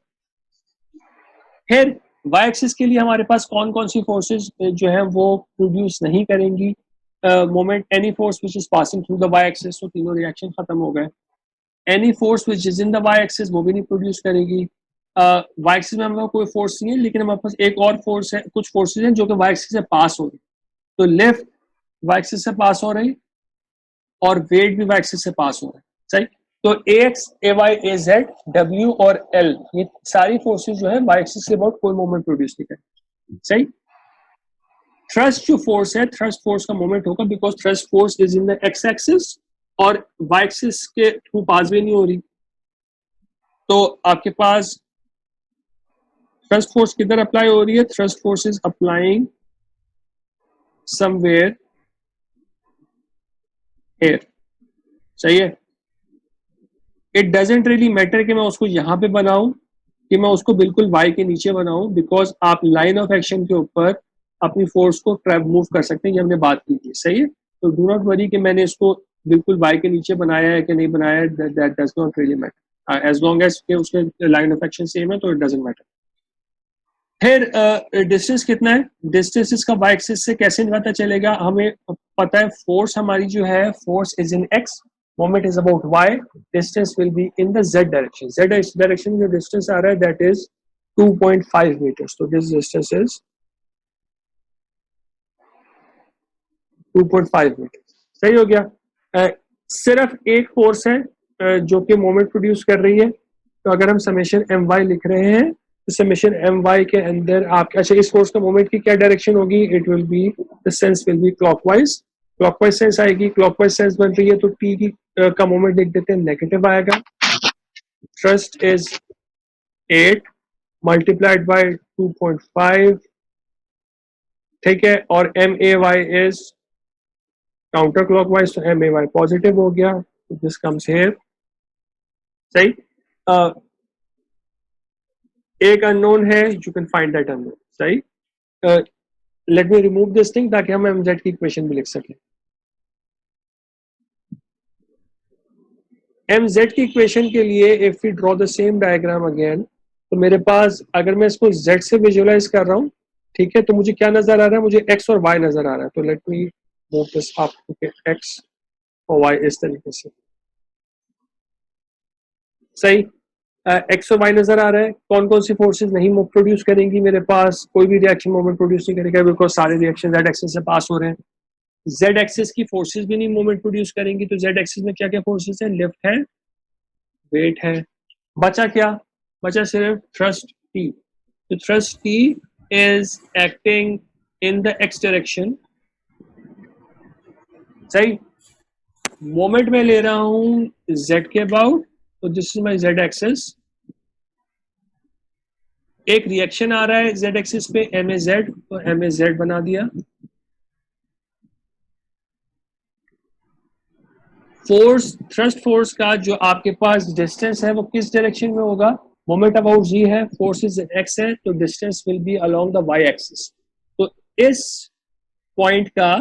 फिर वाई एक्सिस के लिए हमारे पास कौन कौन सी फोर्सेस जो है वो प्रोड्यूस नहीं करेंगी moment, any force which is passing through the Y axis, तो तीनों रिएक्शन खत्म हो गए. Any force which is in the Y axis वो भी नहीं प्रोड्यूस करेगी. वाई एक्सिस में हमारे कोई फोर्स नहीं है, लेकिन हमारे पास एक और फोर्स है, कुछ फोर्सेज हैं जो कि वाई एक्सिस से पास हो रही. तो लिफ्ट वाई एक्सिस से पास हो रही और वेट भी वाई एक्सिस से पास हो रहा है. सही. तो ए एक्स, ए वाई, ए जेड, डब्ल्यू और एल, ये सारी फोर्सेस जो है वाई एक्सिस के अबाउट कोई मोमेंट प्रोड्यूस नहीं करेंगे. सही. थ्रस्ट जो फोर्स है, थ्रस्ट फोर्स का मोमेंट होगा because thrust force is in the X axis और वाई एक्सिस के थ्रू पास भी नहीं हो रही. तो आपके पास थ्रस्ट फोर्स किधर अप्लाई हो रही है, thrust force is applying somewhere here. सही है. इट डजेंट रियली मैटर कि मैं उसको यहां पे बनाऊं कि मैं उसको बिल्कुल वाई के नीचे बनाऊं, बिकॉज आप लाइन ऑफ एक्शन के ऊपर अपनी फोर्स को मूव कर सकते हैं, ये हमने बात की थी. सही है. तो डू नॉट वरी कि मैंने इसको बिल्कुल वाई के नीचे बनाया है कि नहीं बनाया है, that does not really matter as long as के उसके लाइन ऑफ एक्शन सेम है, तो इट डजंट मैटर. फिर डिस्टेंस कितना है, डिस्टेंस इसका वाई एक्सिस से कैसे पता चलेगा, हमें पता है फोर्स हमारी जो है, force is in X, moment is about Y, distance will be in the Z direction, Z direction जो डिस्टेंस आ रहा है दैट इज 2.5 मीटर्स, तो दिस डिस्टेंस इज 2.5 मीटर। सही हो गया। सिर्फ एक फोर्स है जो कि मोमेंट प्रोड्यूस कर रही है, तो अगर हम समेशन एम वाई लिख रहे हैं तो समेशन एम वाई के अंदर आप, अच्छा इस फोर्स का मोमेंट की क्या डायरेक्शन होगी, it will be, the sense will be clockwise, clockwise sense आएगी, क्लॉकवाइज सेंस बन रही है तो टी की का मोमेंट लिख देते हैं, नेगेटिव आएगा। थ्रस्ट इज 8 मल्टीप्लाइड बाय 2.5, ठीक है, और M A Y is counter clockwise, तो एम ए वाई पॉजिटिव हो गया, तो दिस कम्स हियर। सही। एक अननोन है, you can find that unknown. सही। Let me remove this thing ताकि हम एमजेड की इक्वेशन भी लिख सकें। एमजेड की इक्वेशन के लिए if we draw the same diagram again, तो मेरे पास अगर मैं इसको जेड से विजुअलाइज कर रहा हूँ, ठीक है, तो मुझे क्या नजर आ रहा है, मुझे एक्स और वाई नजर आ रहा है, तो let me move this up, x और वाई इस तरीके से। सही। एक्स और वाई नजर आ रहा है, कौन कौन सी फोर्सेस नहीं प्रोड्यूस करेंगी, मेरे पास कोई भी रिएक्शन मोमेंट प्रोड्यूस नहीं करेगा बिकॉज सारे रिएक्शन जेड एक्सिस से पास हो रहे हैं। जेड एक्सिस की फोर्सेस भी नहीं मोमेंट प्रोड्यूस करेंगी, तो जेड एक्सिस में क्या क्या फोर्सेस है, लिफ्ट है, वेट है, बचा क्या, बचा सिर्फ थ्रस्ट टी, तो thrust T is acting in the x direction. सही। मोमेंट में ले रहा हूं जेड के अबाउट, तो this is my Z axis, एक रिएक्शन आ रहा है जेड एक्सिस पे एम ए जेड, तो एम ए जेड बना दिया। फोर्स, थ्रस्ट फोर्स का जो आपके पास डिस्टेंस है वो किस डायरेक्शन में होगा, मोमेंट अबाउट जी है, फोर्स इज एक्स है, तो distance will be along the Y axis, तो इस पॉइंट का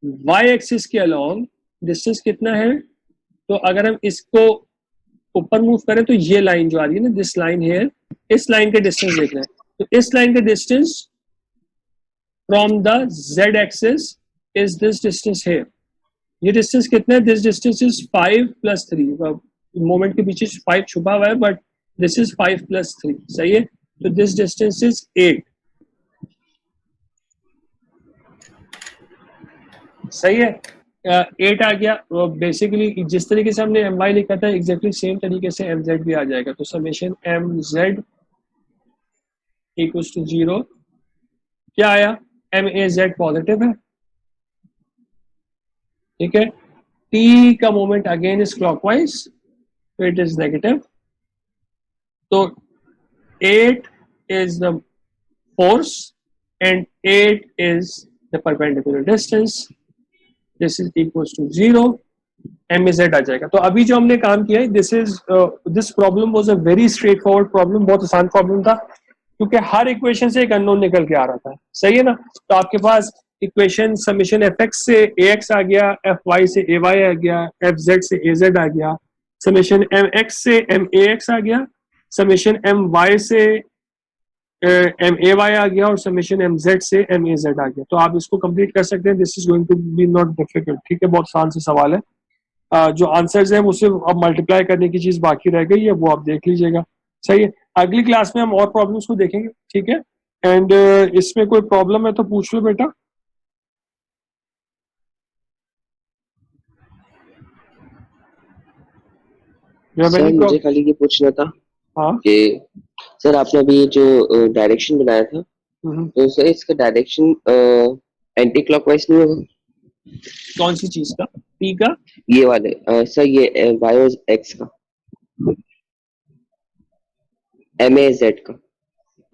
वाई एक्सिस के अलोंग डिस्टेंस कितना है, तो अगर हम इसको ऊपर मूव करें तो ये लाइन जो आ रही है ना, दिस लाइन है, इस लाइन का डिस्टेंस देखना है, तो इस लाइन का distance from the Z axis is this distance है, ये डिस्टेंस कितना है, दिस डिस्टेंस इज 5 + 3, मोमेंट के पीछे 5 छुपा हुआ है बट दिस इज 5 + 3। सही है, तो दिस डिस्टेंस इज 8। सही है, 8 आ गया। बेसिकली जिस तरीके से हमने एम वाई लिखा था एग्जैक्टली सेम तरीके से एम जेड भी आ जाएगा, तो summation M Z equals to 0, क्या आया, एम ए जेड पॉजिटिव है, ठीक है, टी का मोमेंट अगेन इज क्लॉकवाइज, तो इट इज नेगेटिव, तो 8 is the force and 8 is the perpendicular distance, this is equals to 0, m z आ जाएगा। तो अभी जो हमने काम किया है, this problem was a very straightforward problem, बहुत आसान प्रॉब्लम था क्योंकि हर इक्वेशन से एक अननोन निकल के आ रहा था। सही है ना, तो आपके पास इक्वेशन समेशन एफ एक्स से ए एक्स आ गया, एफ वाई से ए वाई आ गया, एफ जेड से ए जेड आ गया, समेशन एम एक्स से एम ए एक्स आ गया, समेशन एम वाई से एम ए वाई आ गया, और समेशन एम जेड से एम ए जेड आ गया। तो आप इसको कंप्लीट कर सकते हैं, this is going to be not difficult, ठीक है, बहुत आसान से सवाल है। जो आंसर्स है उससे अब मल्टीप्लाई करने की चीज बाकी रह गई है, वो आप देख लीजिएगा। सही है, अगली क्लास में हम और प्रॉब्लम्स को देखेंगे, ठीक है, एंड इसमें कोई प्रॉब्लम है तो पूछ लो बेटा। सर मुझे खाली ये पूछना था, हाँ, कि सर आपने अभी जो डायरेक्शन बनाया था, तो सर इसका डायरेक्शन एंटी क्लॉकवाइज नहीं होगा? कौन सी चीज का, टी का, ये वाले सर, ये वाई और एक्स का, एम ए जेड का,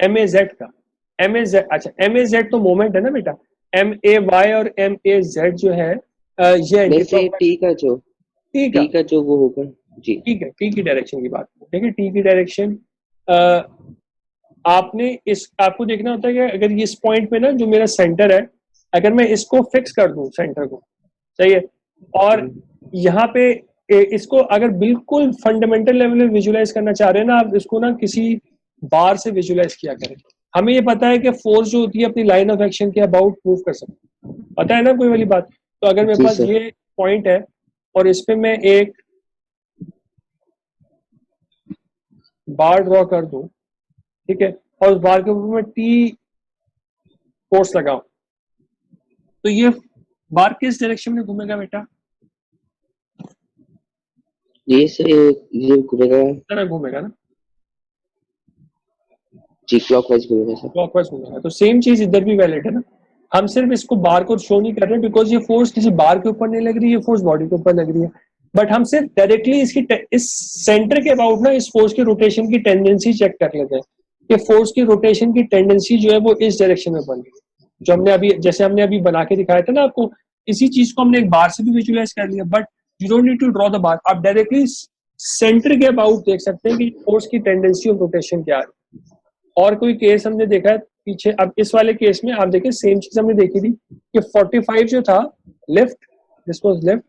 एम ए जेड का, एम ए जेड, अच्छा एम ए जेड तो मोमेंट है ना बेटा, एम ए वाई और एम ए जेड जो है ये टी का जो, टी का जो वो होगा जी, ठीक है, टी की डायरेक्शन की बात, ठीक है, टी की डायरेक्शन आपने आपको देखना होता है कि अगर इस पॉइंट पे ना जो मेरा सेंटर है, अगर मैं इसको फिक्स कर दूं सेंटर को, सही है, और यहाँ पे इसको अगर बिल्कुल फंडामेंटल लेवल में विजुलाइज करना चाह रहे हैं ना, आप इसको ना किसी बार से विजुलाइज किया करें, हमें ये पता है कि फोर्स जो होती है अपनी लाइन ऑफ एक्शन के अबाउट मूव कर सकती है, पता है ना कोई वाली बात। तो अगर मेरे जी पास सर। ये पॉइंट है और इस पे मैं एक बार ड्रॉ कर दूं, ठीक है, और उस बार के ऊपर मैं टी फोर्स लगाऊं, तो ये बार किस डायरेक्शन में घूमेगा बेटा? ये सर ये घूमेगा तरह घूमेगा ना, जी, क्लॉकवाइज घूमेगा सर। क्लॉकवाइज घूमेगा। तो सेम चीज इधर भी वैलिड है ना। हम सिर्फ इसको बार को शो नहीं कर रहे बिकॉज ये फोर्स किसी बार के ऊपर नहीं लग रही, ये फोर्स बॉडी के ऊपर लग रही है, बट हम सिर्फ डायरेक्टली इसकी इस सेंटर के अबाउट ना इस फोर्स की रोटेशन की टेंडेंसी चेक कर लेते हैं कि फोर्स की रोटेशन की टेंडेंसी जो है वो इस डायरेक्शन में बन रही है, जो हमने अभी जैसे हमने अभी बना के दिखाया था ना आपको, इसी चीज को हमने एक बार से भी विजुअलाइज कर लिया, but you don't need to draw the bar, आप डायरेक्टली सेंटर के अबाउट देख सकते हैं कि फोर्स की टेंडेंसी ऑफ रोटेशन क्या है। और कोई केस हमने देखा है पीछे, अब इस वाले केस में आप देखिए सेम चीज हमने देखी थी कि 45 जो था left, this was left,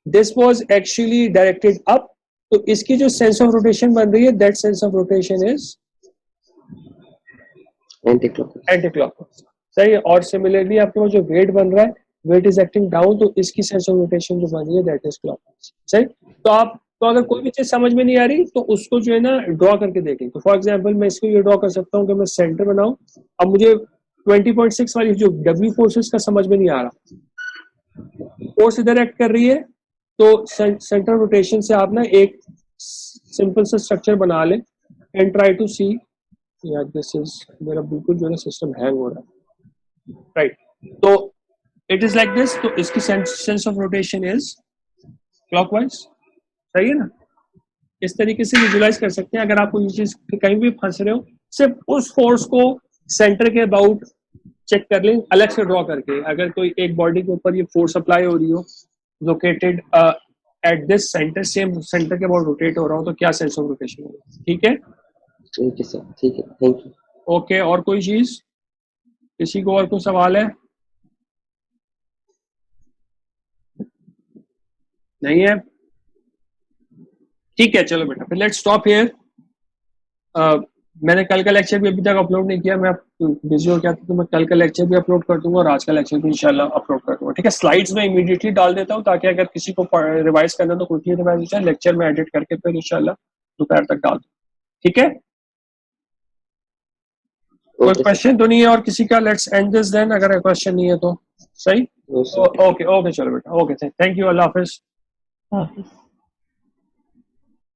this was actually directed up, तो इसकी जो सेंस ऑफ रोटेशन बन रही है that sense of rotation is anti clockwise. Anti clockwise, सही है। और सिमिलरली आपके पास जो वेट बन रहा है, वेट इज एक्टिंग डाउन, तो इसकी सेंस ऑफ रोटेशन जो बन रही है दैट इज क्लॉकवाइज, सही। तो अगर कोई भी चीज समझ में नहीं आ रही तो उसको जो है ना ड्रॉ करके देखें। तो फॉर एग्जांपल मैं इसको ये ड्रॉ कर सकता हूँ कि मैं सेंटर बनाऊं, अब मुझे 20.6 वाली जो डब्ल्यू फोर्सेस का समझ में नहीं आ रहा, फोर्स इधर एक्ट कर रही है, तो सेंटर रोटेशन से आप ना एक सिंपल सा स्ट्रक्चर बना ले एंड ट्राई टू सी, यार दिस इज, मेरा बिल्कुल जो है सिस्टम हैंग हो रहा है, राइट। तो इट इज लाइक दिस, तो इसकी sense of rotation is clockwise, सही है ना। इस तरीके से विजुलाइज कर सकते हैं। अगर आप कोई चीज कहीं भी फंस रहे हो, सिर्फ उस फोर्स को सेंटर के अबाउट चेक कर लें अलग से ड्रॉ करके। अगर कोई एक बॉडी के ऊपर ये फोर्स अप्लाई हो रही हो located at this centre, same centre के अबाउट रोटेट हो रहा हो, तो क्या सेंस ऑफ रोटेशन होगा, ठीक है। ठीक है सर, ठीक है, थैंक यू। ओके, और कोई चीज, किसी को और कोई सवाल है? नहीं है, ठीक है, चलो बेटा फिर लेट्स स्टॉप हियर। मैंने कल का लेक्चर भी अभी तक अपलोड नहीं किया, मैं बिजी हो गया था, तो मैं कल का लेक्चर भी अपलोड कर दूंगा और आज का लेक्चर भी इंशाल्लाह अपलोड कर दूंगा, ठीक है। स्लाइड्स में इमीडिएटली डाल देता हूँ ताकि अगर किसी को रिवाइज करना तो क्विकली रिवाइज हो जाए, लेक्चर में एडिट करके फिर इंशाल्लाह दोपहर तक डाल दूँ, ठीक है। कोई क्वेश्चन तो नहीं है और किसी का? लेट्स एंड दिस देन, अगर क्वेश्चन नहीं है तो सही। ओके ओके, चलो बेटा, okay, thank you, Allah Hafiz. Hafiz.